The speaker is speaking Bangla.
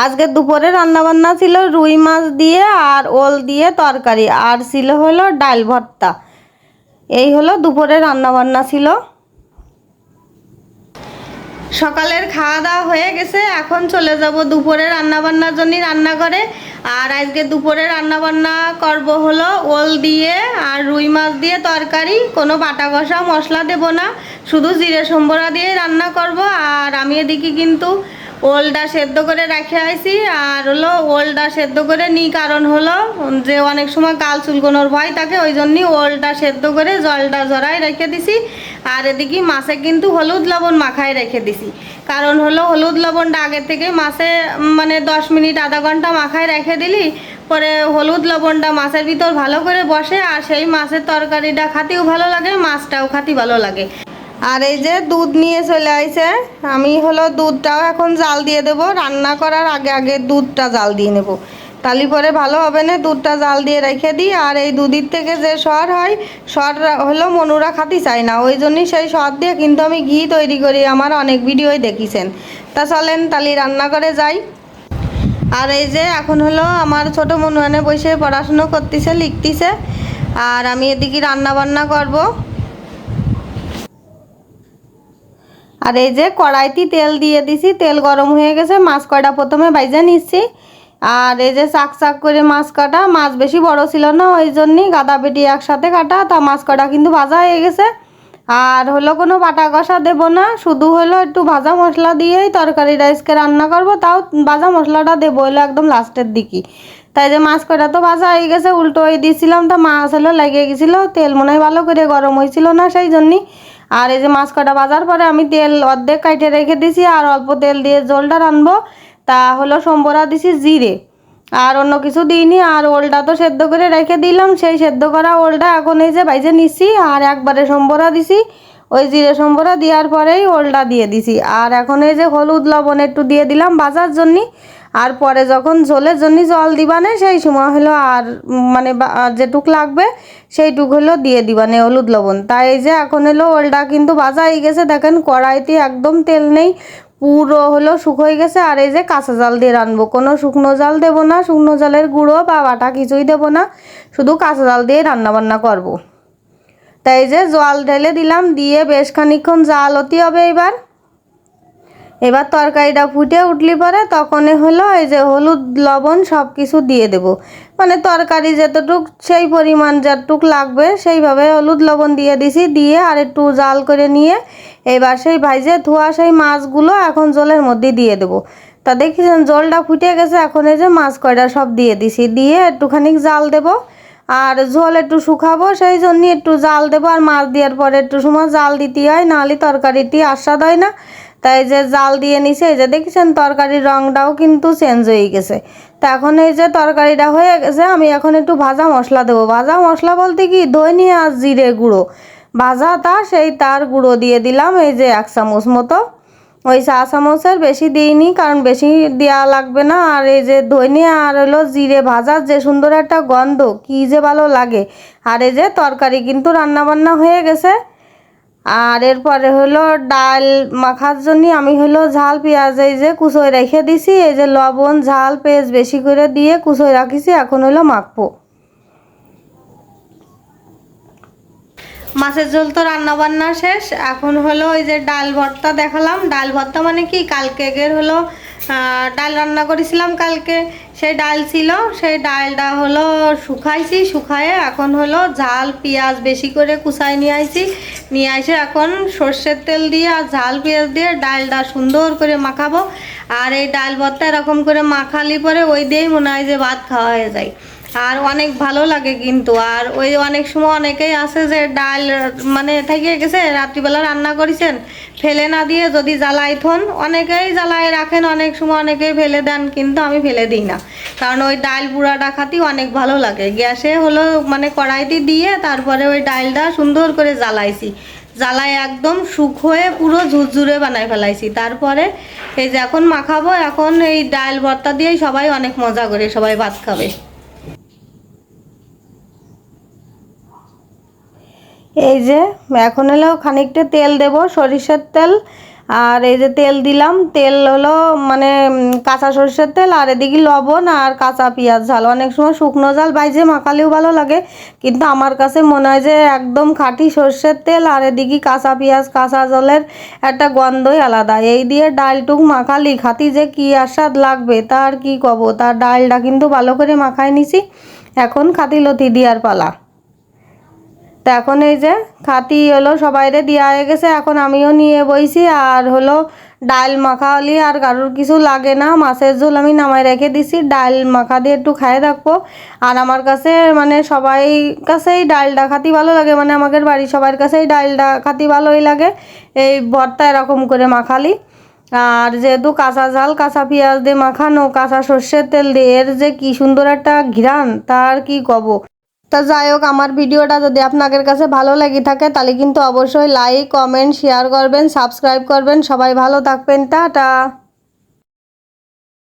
আজকে দুপুরে রান্নাবান্না ছিল রুই মাছ দিয়ে আর ওল দিয়ে তরকারি, আর ছিল হলো ডাল ভর্তা। এই হলো দুপুরে রান্নাবান্না ছিল। সকালের খাওয়া দাওয়া হয়ে গেছে, এখন চলে যাব দুপুরে রান্নাবান্নার জন্য রান্নাঘরে। আর আজকে দুপুরে রান্নাবান্না করব হলো ওল দিয়ে আর রুই মাছ দিয়ে তরকারি। কোনো বাটা কষা মশলা দেব না, শুধু জিরে সম্বরা দিয়ে রান্না করব। আর আমি এদিকে কিন্তু ওলটা সেদ্ধ করে রেখে আইছি, আর হলো ওলটা সেদ্ধ করে নিই, কারণ হলো যে অনেক সময় কাল চুলকোনোর ভয় থাকে, ওই জন্যই ওলটা সেদ্ধ করে জলটা ঝরাই রেখে দিছি। আর এদিকে মাছে কিন্তু হলুদ লবণ মাখায় রেখে দিছি, কারণ হলো হলুদ লবণটা আগে থেকে মাছে মানে 10 মিনিট আধা ঘন্টা মাখায় রেখে দিলি পরে হলুদ লবণটা মাছের ভিতর ভালো করে বসে, আর সেই মাছের তরকারিটা খাতেও ভালো লাগে, মাছটাও খাতে ভালো লাগে। আর এই যে দুধ নিয়ে চলে আইছে, আমি হলো দুধটাও এখন জাল দিয়ে দেব। রান্না করার আগে আগে দুধটা জাল দিয়ে নেব, তালি পরে ভালো হবে না। দুধটা জাল দিয়ে রেখে দিই। আর এই দুধের থেকে যে সর হয়, সর হলো মনুরা খাতি চায় না, ওই জন্যই সেই সর দিয়ে কিন্তু আমি ঘি তৈরি করি, আমার অনেক ভিডিওই দেখিছেন। তা চলেন তালি রান্না করে যাই। আর এই যে এখন হলো আমার ছোট মনুয়ানে বসে পড়াশুনো করতেছে, লিখতেছে, আর আমি এদিকে রান্না বান্না করব। আর এই যে কড়াইতে তেল দিয়ে দিছি, তেল গরম হয়ে গেছে, মাছ কয়টা প্রথমে ভাইজা নিচ্ছি। আর এই যে চাক চাক করে মাছ কাটা, মাছ বেশি বড় ছিল না, ওই জন্যই গাদা পেটি একসাথে কাটা, তা মাছ কটা কিন্তু ভাজা হয়ে গেছে। আর হলো কোনো বাটা কষা দেব না, শুধু হলো একটু ভাজা মশলা দিয়েই তরকারি রাইসকে রান্না করব, তাও ভাজা মশলাটা দেবো হলো একদম লাস্টের দিকে। তাই যে মাছ কটা তো ভাজা হয়ে গেছে, উল্টো হয়ে দিয়েছিলাম, তা মাছ হলো লেগে গেছিলো, তেল মনে হয় ভালো করে গরম হয়েছিল না, সেই জন্যই। আর এই যে মাছ কটা ভাজার পরে আমি তেল অর্ধেক কাইটে রেখে দিছি, আর অল্প তেল দিয়ে ঝোলটা রানবো। তা হলো সম্বরা দিছি জিরে, আর অন্য কিছু দিইনি। আর ওলটা তো সেদ্ধ করে রেখে দিলাম, সেই সেদ্ধ করা ওলটা এখন এই যে ভাইজে নিচ্ছি, আর একবারে সম্বরা দিছি। ওই জিরে সম্বরা দেওয়ার পরেই ওলটা দিয়ে দিছি। আর এখন এই যে হলুদ লবণ একটু দিয়ে দিলাম বাজার জন্য, আর পরে যখন ঝোলের জন্য জল দিবানে সেই সময় হলো আর মানে যেটুক লাগবে সেইটুক হলো দিয়ে দিবানে হলুদ লবণ। তাই এই যে এখন হলো ওলটা কিন্তু ভাজা হয়ে গেছে, দেখেন কড়াইতে একদম তেল নেই, পুরো হলো শুকোয় গেছে। আর এই যে কাঁচা জাল দিয়ে রানবো, কোনো শুকনো জাল দেবো না, শুকনো জালের গুঁড়ো বা বাটা কিছুই দেবো না, শুধু কাঁচা জাল দিয়ে রান্না বান্না করবো। তাই যে জল ঢেলে দিলাম, দিয়ে বেশ খানিকক্ষণ জাল হতে হবে। এবার তরকারিটা ফুটে উঠলি পরে তখনই হলো এই যে হলুদ লবণ সব কিছু দিয়ে দেব, মানে তরকারি যতটুক সেই পরিমাণ যতটুক লাগবে সেইভাবে হলুদ লবণ দিয়ে দিছি। দিয়ে আর একটু জাল করে নিয়ে এবার সেই ভাইজে ধোয়া সেই মাছগুলো এখন জলের মধ্যে দিয়ে দেবো। তা দেখেছেন জলটা ফুটে গেছে, এখন এই যে মাছ কয়টা সব দিয়ে দিছি, দিয়ে একটুখানি জাল দেব। আর ঝোল একটু শুকাবো, সেই জন্য একটু জাল দেবো। আর মাছ দেওয়ার পরে একটু সময় জাল দিতে হয়, নাহলে তরকারিটি আস্বাদ হয় না। তাই যে জাল দিয়ে নিছে, এই যে দেখেছেন তরকারির রঙটাও কিন্তু চেঞ্জ হয়ে গেছে। তা এখন এই যে তরকারিটা হয়ে গেছে, আমি এখন একটু ভাজা মশলা দেবো। ভাজা মশলা বলতে কি ধনিয়া আর জিরে গুঁড়ো ভাজা, সেই তার গুঁড়ো দিয়ে দিলাম এই যে 1 চামচ মতো। ওই 4 চামচের বেশি দিইনি, কারণ বেশি দেওয়া লাগবে না। আর এই যে ধনিয়া আর হলো জিরে ভাজার যে সুন্দর একটা গন্ধ, কি যে ভালো লাগে। আর এই যে তরকারি কিন্তু রান্না বান্না হয়ে গেছে। আর এরপরে হলো ডাল মাখার জন্য আমি হলো ঝাল পেঁয়াজ এই যে কুচোয় রেখে দিছি, এই যে লবণ ঝাল পেঁয়াজ বেশি করে দিয়ে কুচোয় রাখিছি, এখন হলো মাখবো। মাছের ঝোল তো রান্না বান্না শেষ, এখন হলো ওই যে ডাল ভর্তা দেখালাম। ডাল ভর্তা মানে কি, কালকের হলো ডাল রান্না করেছিলাম কালকে, সেই ডাল ছিল, সেই ডালটা হলো শুকাইছি, শুকায়ে এখন হলো ঝাল পেঁয়াজ বেশি করে কুচাই নিয়ে আসে এখন সর্ষের তেল দিয়ে আর ঝাল পেঁয়াজ দিয়ে ডালটা সুন্দর করে মাখাবো। আর এই ডাল ভর্তা এরকম করে মাখালি পরে ওই দিয়েই মনে হয় যে ভাত খাওয়া হয়ে যায়, আর অনেক ভালো লাগে কিন্তু। আর ওই অনেক সময় অনেকেই আছে যে ডাল মানে থেকে গেছে, রাত্রিবেলা রান্না করেছেন ফেলে না দিয়ে যদি জ্বালাই থন, অনেকেই জ্বালায় রাখেন, অনেক সময় অনেকেই ফেলে দেন, কিন্তু আমি ফেলে দিই না, কারণ ওই ডাল বুড়াটা খাতি অনেক ভালো লাগে। গ্যাসে হলো মানে কড়াইতে দিয়ে তারপরে ওই ডালটা সুন্দর করে জ্বালাইছি, জ্বালায় একদম শুকোয়ে পুরো ঝুরঝুরে বানাই ফেলাইছি। তারপরে এই যে এখন মাখাবো, এখন এই ডাল ভর্তা দিয়েই সবাই অনেক মজা করে সবাই ভাত খাবে। এই যে এখন হলো খানিকটা তেল দেব, সরিষার তেল। আর এই যে তেল দিলাম, তেল হলো মানে কাঁচা সর্ষের তেল, আর এদিকে লবণ আর কাঁচা পেঁয়াজ ঝাল। অনেক সময় শুকনো ঝাল বাইজে মাখালেও ভালো লাগে, কিন্তু আমার কাছে মনে হয় যে একদম খাঁটি সর্ষের তেল আর এদিকে কাঁচা পেঁয়াজ কাঁচা জলের একটা গন্ধই আলাদা। এই দিয়ে ডালটুক মাখালি খাতি যে কি আস্বাদ লাগবে তার কি কব। তার ডালটা কিন্তু ভালো করে মাখাই নিছি, এখন খাতি লতি দিয়ার পালা। তো এখন এই যে খাতি হলো সবাইরে দেওয়া হয়ে গেছে, এখন আমিও নিয়ে বইছি। আর হলো ডাল মাখা হলি আর কারোর কিছু লাগে না, মাছের ঝোল আমি নামাই রেখে দিছি, ডাল মাখা দিয়ে একটু খাই থাকবো। আর আমার কাছে মানে সবাই কাছেই ডালটা খাতি ভালো লাগে, মানে আমাদের বাড়ির সবার কাছেই ডালটা খাতি ভালোই লাগে এই ভর্তা এরকম করে মাখালি। আর যেহেতু কাঁচা ঝাল কাঁচা পেঁয়াজ দিয়ে মাখানো, কাঁচা সর্ষের তেল দিয়ে, এর যে কি সুন্দর একটা ঘ্রাণ তার কি কব। তা যাই হোক, আমার ভিডিওটা যদি আপনাদের কাছে ভালো লেগে থাকে তাহলে কিন্তু অবশ্যই লাইক কমেন্ট শেয়ার করবেন, সাবস্ক্রাইব করবেন। সবাই ভালো থাকবেন, টাটা।